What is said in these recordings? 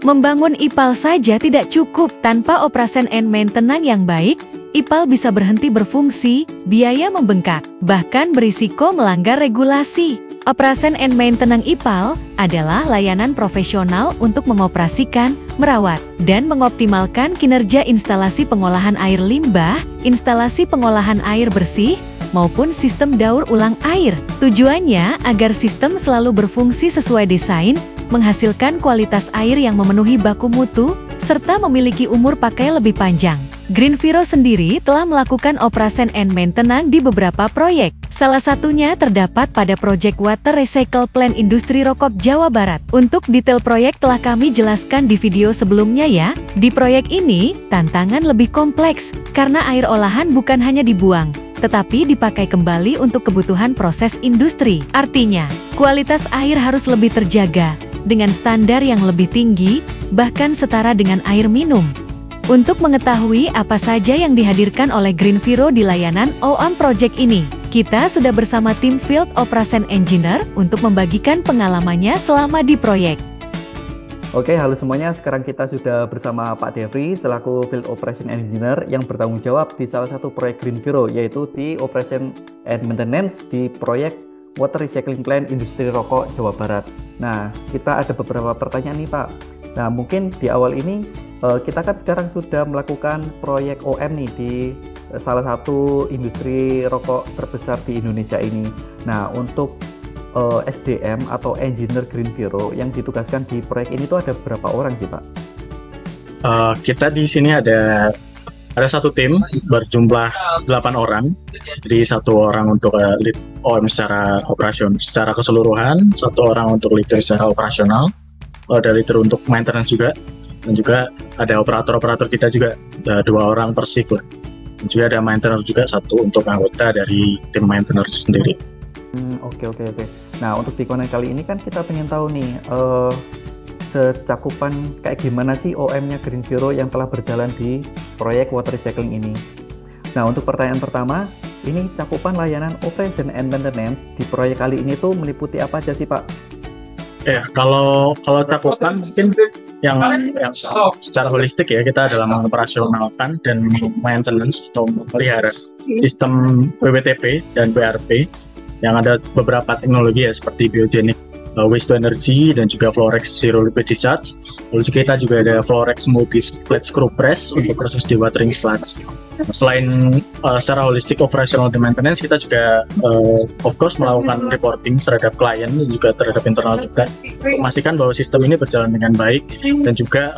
Membangun IPAL saja tidak cukup. Tanpa operation and maintenance yang baik, IPAL bisa berhenti berfungsi, biaya membengkak, bahkan berisiko melanggar regulasi. Operation and maintenance IPAL adalah layanan profesional untuk mengoperasikan, merawat, dan mengoptimalkan kinerja instalasi pengolahan air limbah, instalasi pengolahan air bersih, maupun sistem daur ulang air. Tujuannya agar sistem selalu berfungsi sesuai desain, menghasilkan kualitas air yang memenuhi baku mutu, serta memiliki umur pakai lebih panjang. GreenViro sendiri telah melakukan operation and maintenance di beberapa proyek. Salah satunya terdapat pada proyek Water Recycle Plant Industri Rokok Jawa Barat. Untuk detail proyek telah kami jelaskan di video sebelumnya ya. Di proyek ini, tantangan lebih kompleks, karena air olahan bukan hanya dibuang, tetapi dipakai kembali untuk kebutuhan proses industri. Artinya, kualitas air harus lebih terjaga, dengan standar yang lebih tinggi, bahkan setara dengan air minum. Untuk mengetahui apa saja yang dihadirkan oleh GreenViro di layanan OAM Project ini, kita sudah bersama tim Field Operation Engineer untuk membagikan pengalamannya selama di proyek. Oke, halo semuanya. Sekarang kita sudah bersama Pak Devri selaku Field Operation Engineer yang bertanggung jawab di salah satu proyek GreenViro, yaitu di Operation and Maintenance di proyek Water Recycling Plant Industri Rokok Jawa Barat. Nah, kita ada beberapa pertanyaan nih Pak. Nah, mungkin di awal ini kita kan sekarang sudah melakukan proyek OM nih di salah satu industri rokok terbesar di Indonesia ini. Nah, untuk SDM atau Engineer GreenViro yang ditugaskan di proyek ini tuh ada berapa orang sih Pak? Kita di sini ada satu tim berjumlah 8 orang. Jadi satu orang untuk lead OM secara operasional, secara keseluruhan, satu orang untuk leader secara operasional, ada leader untuk maintenance juga, dan juga ada operator-operator kita juga, ada 2 orang per shift lah. Dan juga ada maintenance juga satu untuk anggota dari tim maintenance sendiri. Oke. Nah, untuk di konten kali ini kan kita pengen tahu nih secakupan kayak gimana sih OM-nya GreenViro yang telah berjalan di proyek water recycling ini. Nah, untuk pertanyaan pertama, ini cakupan layanan operation and maintenance di proyek kali ini tuh meliputi apa aja sih Pak? Ya, kalau cakupan mungkin yang secara holistik ya, kita adalah mengoperasionalkan dan maintenance atau memelihara sistem WWTP dan WRP yang ada beberapa teknologi ya, seperti biogenic waste to energy dan juga Florex zero liquid discharge. Lalu juga kita juga ada Florex multi split screw press untuk proses dewatering sludge. Selain secara holistik operational dan maintenance, kita juga of course melakukan reporting terhadap klien dan juga terhadap internal juga, memastikan bahwa sistem ini berjalan dengan baik, dan juga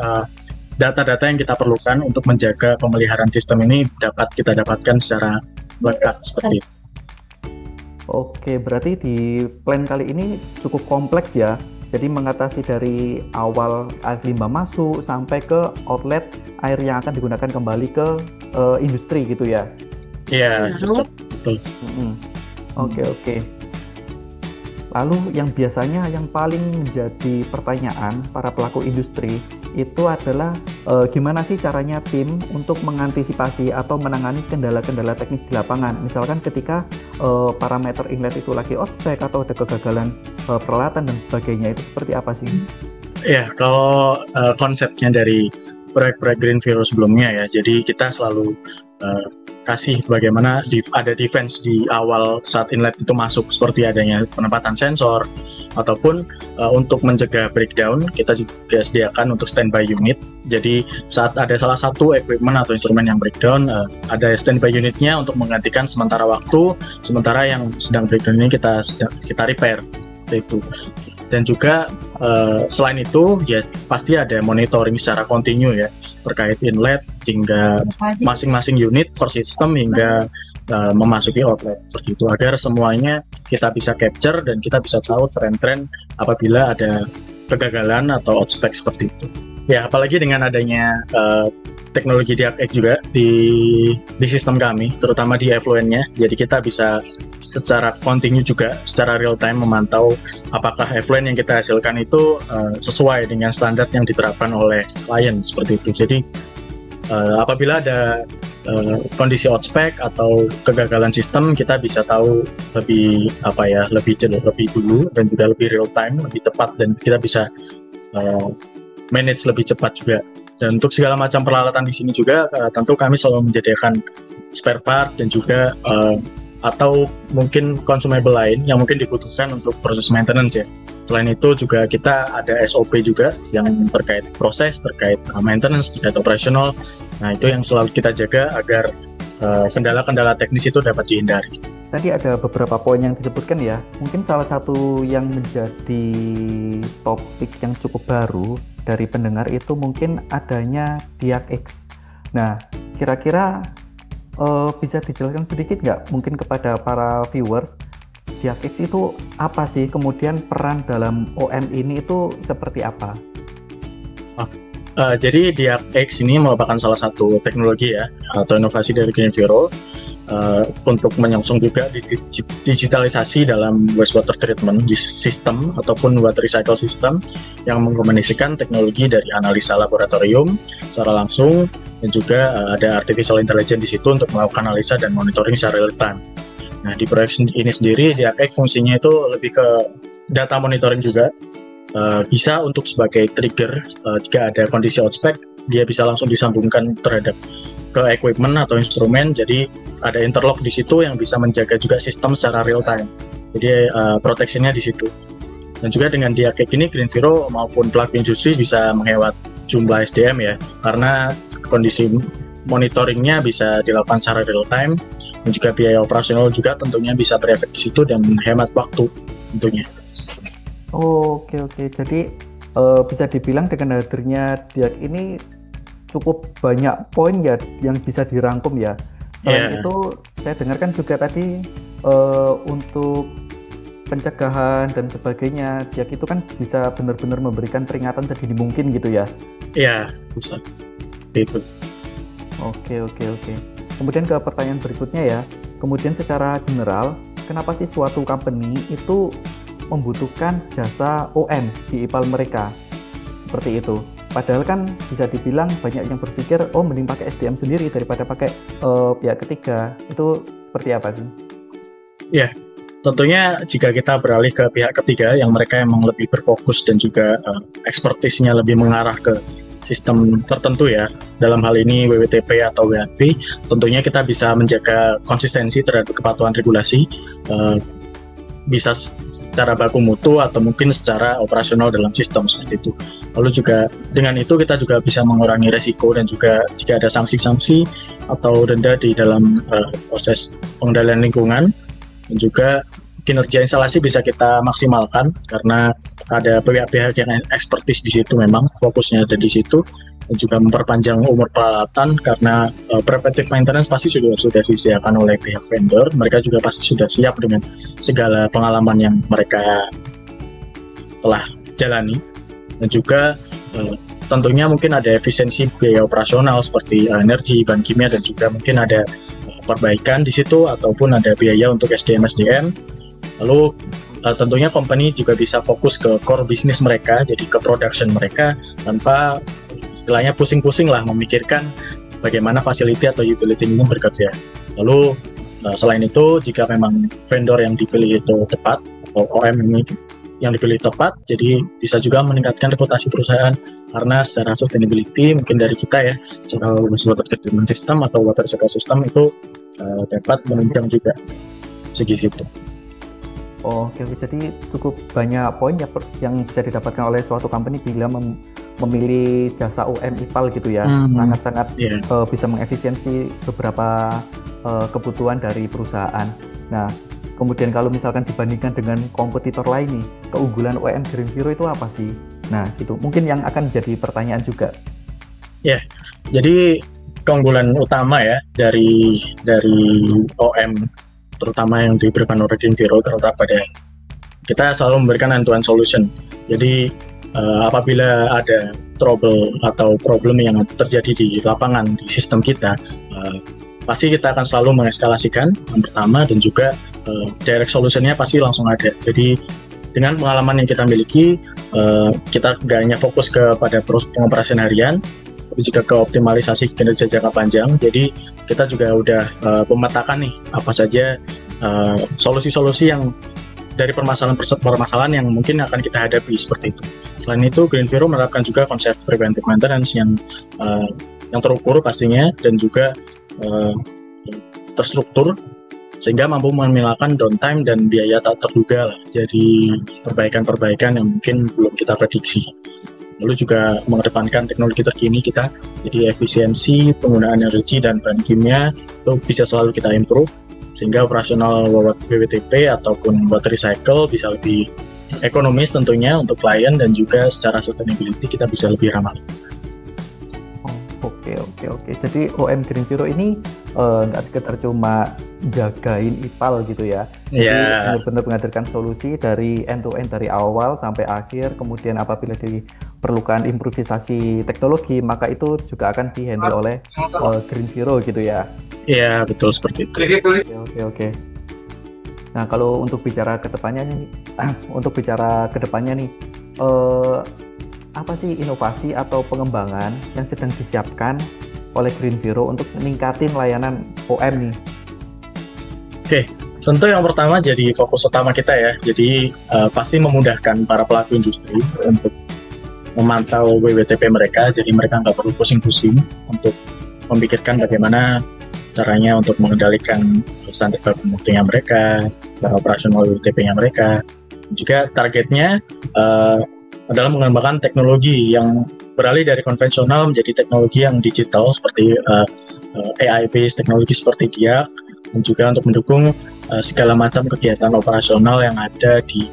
data-data yang kita perlukan untuk menjaga pemeliharaan sistem ini dapat kita dapatkan secara lengkap seperti itu. Oke, berarti di plan kali ini cukup kompleks ya. Jadi mengatasi dari awal air limbah masuk sampai ke outlet air yang akan digunakan kembali ke industri gitu ya. Iya, betul. Oke. Lalu yang biasanya yang paling menjadi pertanyaan para pelaku industri itu adalah gimana sih caranya tim untuk mengantisipasi atau menangani kendala-kendala teknis di lapangan. Misalkan ketika parameter inlet itu lagi outspec atau ada kegagalan peralatan dan sebagainya, itu seperti apa sih? Ya, kalau konsepnya dari proyek-proyek GreenViro sebelumnya ya, jadi kita selalu kasih bagaimana ada defense di awal saat inlet itu masuk, seperti adanya penempatan sensor, ataupun untuk mencegah breakdown kita juga sediakan untuk standby unit. Jadi saat ada salah satu equipment atau instrumen yang breakdown, ada standby unitnya untuk menggantikan sementara waktu, sementara yang sedang breakdown ini kita repair itu. Dan juga selain itu ya pasti ada monitoring secara kontinu ya, terkait inlet hingga masing-masing unit per sistem hingga memasuki outlet seperti itu, agar semuanya kita bisa capture dan kita bisa tahu tren-tren apabila ada kegagalan atau outspec seperti itu. Ya, apalagi dengan adanya teknologi DIAC juga di sistem kami, terutama di effluent-nya, jadi kita bisa secara kontinu juga, secara real time memantau apakah effluent yang kita hasilkan itu sesuai dengan standar yang diterapkan oleh klien seperti itu. Jadi apabila ada kondisi outspec atau kegagalan sistem, kita bisa tahu lebih lebih dulu dan juga lebih real time, lebih tepat, dan kita bisa manage lebih cepat juga. Dan untuk segala macam peralatan di sini juga tentu kami selalu menyediakan spare part dan juga atau mungkin consumable lain yang mungkin dibutuhkan untuk proses maintenance ya. Selain itu juga kita ada SOP juga yang terkait proses, terkait maintenance, terkait operasional. Nah itu yang selalu kita jaga agar kendala-kendala teknis itu dapat dihindari. Tadi ada beberapa poin yang disebutkan ya. Mungkin salah satu yang menjadi topik yang cukup baru dari pendengar itu mungkin adanya DiagX. Nah, kira-kira bisa dijelaskan sedikit nggak mungkin kepada para viewers, DiagX itu apa sih? Kemudian peran dalam OM ini itu seperti apa? Jadi DiagX ini merupakan salah satu teknologi ya atau inovasi dari Greenviro untuk menyongsong juga digitalisasi dalam wastewater treatment system ataupun water recycle system yang mengkombinasikan teknologi dari analisa laboratorium secara langsung dan juga ada artificial intelligence di situ untuk melakukan analisa dan monitoring secara real time. Nah di proyek ini sendiri DiagX fungsinya itu lebih ke data monitoring juga. Bisa untuk sebagai trigger jika ada kondisi outspec, dia bisa langsung disambungkan terhadap ke equipment atau instrumen. Jadi ada interlock di situ yang bisa menjaga juga sistem secara real time. Jadi protectionnya di situ. Dan juga dengan DiagX ini Greenviro maupun pelaku industri bisa menghemat jumlah SDM ya, karena kondisi monitoringnya bisa dilakukan secara real time dan juga biaya operasional juga tentunya bisa berefek di situ dan menghemat waktu tentunya. Oke. Jadi bisa dibilang dengan hadirnya DiagX ini cukup banyak poin ya yang bisa dirangkum ya. Selain itu saya dengarkan juga tadi untuk pencegahan dan sebagainya, DiagX itu kan bisa benar-benar memberikan peringatan sedini mungkin gitu ya. Iya, bisa. Itu. Oke. Kemudian ke pertanyaan berikutnya ya. Kemudian secara general, kenapa sih suatu company itu membutuhkan jasa OM di IPAL mereka? Seperti itu. Padahal kan bisa dibilang banyak yang berpikir, mending pakai SDM sendiri daripada pakai pihak ketiga. Itu seperti apa sih? Ya, tentunya jika kita beralih ke pihak ketiga yang mereka emang lebih berfokus dan juga expertise-nya lebih mengarah ke sistem tertentu ya, dalam hal ini WWTP atau WHP, tentunya kita bisa menjaga konsistensi terhadap kepatuhan regulasi, bisa secara baku mutu atau mungkin secara operasional dalam sistem seperti itu. Lalu juga dengan itu kita juga bisa mengurangi resiko dan juga jika ada sanksi-sanksi atau denda di dalam proses pengendalian lingkungan, dan juga kinerja instalasi bisa kita maksimalkan karena ada pihak-pihak yang expertise di situ, memang fokusnya ada di situ, dan juga memperpanjang umur peralatan karena preventive maintenance pasti sudah disediakan oleh pihak vendor. Mereka juga pasti sudah siap dengan segala pengalaman yang mereka telah jalani, dan juga tentunya mungkin ada efisiensi biaya operasional seperti energi, bahan kimia, dan juga mungkin ada perbaikan di situ ataupun ada biaya untuk SDM. Lalu tentunya company juga bisa fokus ke core bisnis mereka, jadi ke production mereka tanpa istilahnya pusing-pusing lah memikirkan bagaimana facility atau utility ini bekerja. Lalu selain itu jika memang vendor yang dipilih itu tepat atau OM ini yang dipilih tepat, jadi bisa juga meningkatkan reputasi perusahaan karena secara sustainability mungkin dari kita ya, secara water treatment system atau water recycle system itu dapat menunjang juga segi situ. Oke, jadi cukup banyak poin ya yang bisa didapatkan oleh suatu company bila memilih jasa OM IPAL gitu ya. Sangat-sangat bisa mengefisiensi beberapa kebutuhan dari perusahaan. Nah, kemudian kalau misalkan dibandingkan dengan kompetitor lain nih, keunggulan OM Greenviro itu apa sih? Nah, itu mungkin yang akan jadi pertanyaan juga. Ya, jadi keunggulan utama ya dari OM terutama yang diberikan oleh Greenviro terletak pada kita selalu memberikan end-to-end solution. Jadi apabila ada trouble atau problem yang terjadi di lapangan di sistem kita, pasti kita akan selalu mengeskalasikan yang pertama, dan juga direct solution-nya pasti langsung ada. Jadi dengan pengalaman yang kita miliki, kita nggak hanya fokus kepada pengoperasian harian, tapi juga ke optimalisasi kinerja jangka panjang. Jadi kita juga udah memetakan nih apa saja solusi-solusi yang dari permasalahan yang mungkin akan kita hadapi seperti itu. Selain itu, Green Zero menerapkan juga konsep preventive maintenance yang terukur pastinya dan juga terstruktur sehingga mampu meminimalkan downtime dan biaya tak terduga lah dari perbaikan-perbaikan yang mungkin belum kita prediksi. Lalu juga mengedepankan teknologi terkini kita, jadi efisiensi, penggunaan energi dan bahan kimia itu bisa selalu kita improve sehingga operasional WWTP ataupun water recycle bisa lebih ekonomis tentunya untuk klien dan juga secara sustainability kita bisa lebih ramah. Oke. Jadi OM Green Zero ini nggak sekedar cuma jagain IPAL gitu ya. Jadi benar-benar menghadirkan solusi dari end to end dari awal sampai akhir. Kemudian apabila diperlukan improvisasi teknologi, maka itu juga akan dihandle oleh Green Zero gitu ya. Iya, betul seperti itu. Oke. Nah, kalau untuk bicara ke depannya nih, apa sih inovasi atau pengembangan yang sedang disiapkan oleh Green Zero untuk meningkatin layanan OM nih? Oke, tentu yang pertama jadi fokus utama kita ya. Jadi pasti memudahkan para pelaku industri untuk memantau WWTP mereka. Jadi mereka nggak perlu pusing-pusing untuk memikirkan bagaimana caranya untuk mengendalikan standar baku mutunya mereka, cara operasional WWTP-nya mereka. Juga targetnya adalah mengembangkan teknologi yang beralih dari konvensional menjadi teknologi yang digital seperti AI-based teknologi seperti DIAC, dan juga untuk mendukung segala macam kegiatan operasional yang ada di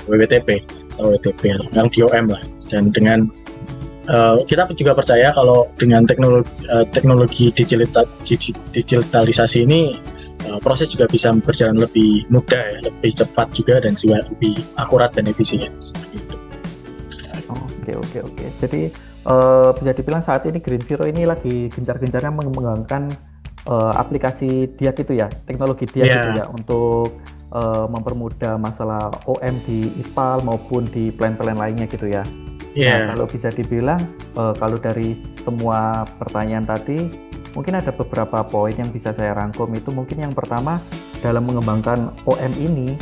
WWTP atau WTP yang DOM lah. Dan dengan kita juga percaya kalau dengan teknologi digitalisasi ini proses juga bisa berjalan lebih mudah, ya, lebih cepat juga dan juga lebih akurat dan efisien. Oke. Jadi bisa dibilang saat ini Green Zero ini lagi gencar-gencarnya mengembangkan aplikasi DIAC itu ya, teknologi DIAC itu ya, untuk mempermudah masalah OM di IPAL maupun di plan-plan lainnya gitu ya. Nah, kalau bisa dibilang kalau dari semua pertanyaan tadi mungkin ada beberapa poin yang bisa saya rangkum. Itu mungkin yang pertama, dalam mengembangkan OM ini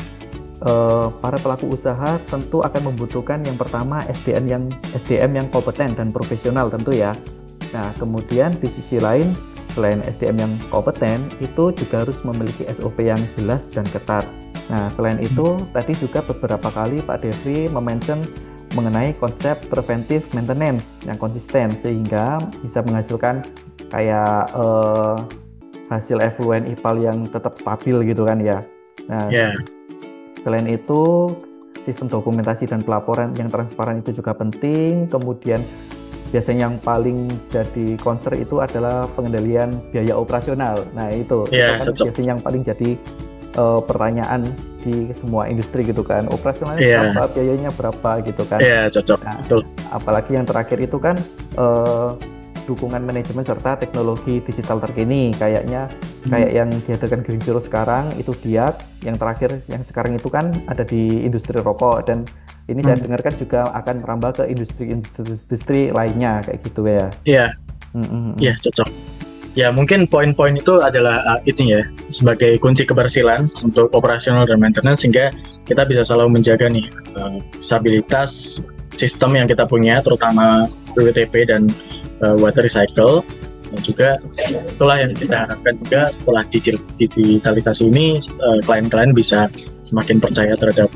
para pelaku usaha tentu akan membutuhkan yang pertama SDM yang kompeten dan profesional tentu ya. Nah, kemudian di sisi lain selain SDM yang kompeten itu juga harus memiliki SOP yang jelas dan ketat. Nah, selain itu tadi juga beberapa kali Pak Devri mention mengenai konsep preventive maintenance yang konsisten sehingga bisa menghasilkan kayak hasil effluent IPAL yang tetap stabil gitu kan ya. Nah, selain itu, sistem dokumentasi dan pelaporan yang transparan itu juga penting. Kemudian biasanya yang paling jadi concern itu adalah pengendalian biaya operasional. Nah itu kan biasanya yang paling jadi pertanyaan di semua industri gitu kan. Operasionalnya berapa, biayanya berapa gitu kan. Cocok. Nah, betul. Apalagi yang terakhir itu kan dukungan manajemen serta teknologi digital terkini kayak yang dihadirkan Green Zero sekarang itu DIAC, yang terakhir yang sekarang itu kan ada di industri rokok, dan ini saya dengarkan juga akan merambah ke industri lainnya kayak gitu ya. Iya, cocok. Ya, mungkin poin-poin itu adalah ini ya, sebagai kunci keberhasilan untuk operasional dan maintenance sehingga kita bisa selalu menjaga nih stabilitas sistem yang kita punya, terutama WWTP dan water recycle, dan juga itulah yang kita harapkan juga setelah digitalisasi ini klien-klien bisa semakin percaya terhadap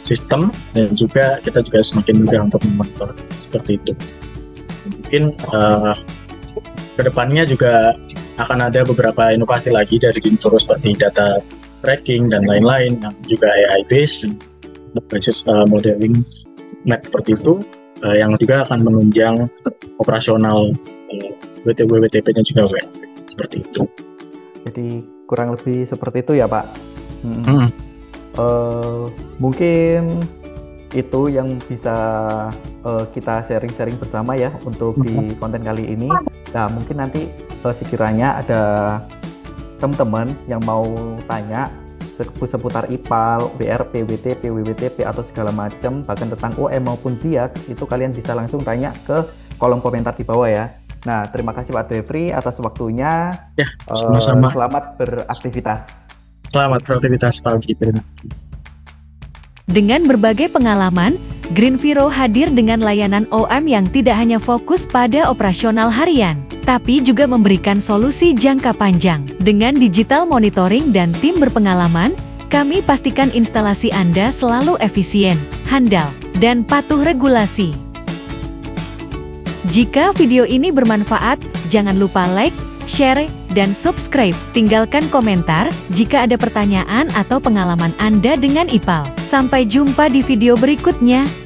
sistem, dan juga kita juga semakin mudah untuk memonitor seperti itu. Mungkin kedepannya juga akan ada beberapa inovasi lagi dari Green Zero seperti data tracking dan lain-lain yang juga AI based dan basis modeling map seperti itu, yang juga akan menunjang operasional WWTP-nya juga seperti itu. Jadi kurang lebih seperti itu ya Pak. Mungkin itu yang bisa kita sharing-sharing bersama ya untuk di konten kali ini. Nah, mungkin nanti sekiranya ada teman-teman yang mau tanya seputar IPAL, WRP, WTP, WWTP atau segala macam, bahkan tentang OM maupun DIAC, itu kalian bisa langsung tanya ke kolom komentar di bawah ya. Nah, terima kasih Pak Devri atas waktunya. Ya, sama-sama. Selamat beraktivitas. Selamat beraktivitas Pak Devri. Dengan berbagai pengalaman, Greenviro hadir dengan layanan OM yang tidak hanya fokus pada operasional harian, tapi juga memberikan solusi jangka panjang. Dengan digital monitoring dan tim berpengalaman, kami pastikan instalasi Anda selalu efisien, handal, dan patuh regulasi. Jika video ini bermanfaat, jangan lupa like, share, dan subscribe. Tinggalkan komentar jika ada pertanyaan atau pengalaman Anda dengan IPAL. Sampai jumpa di video berikutnya.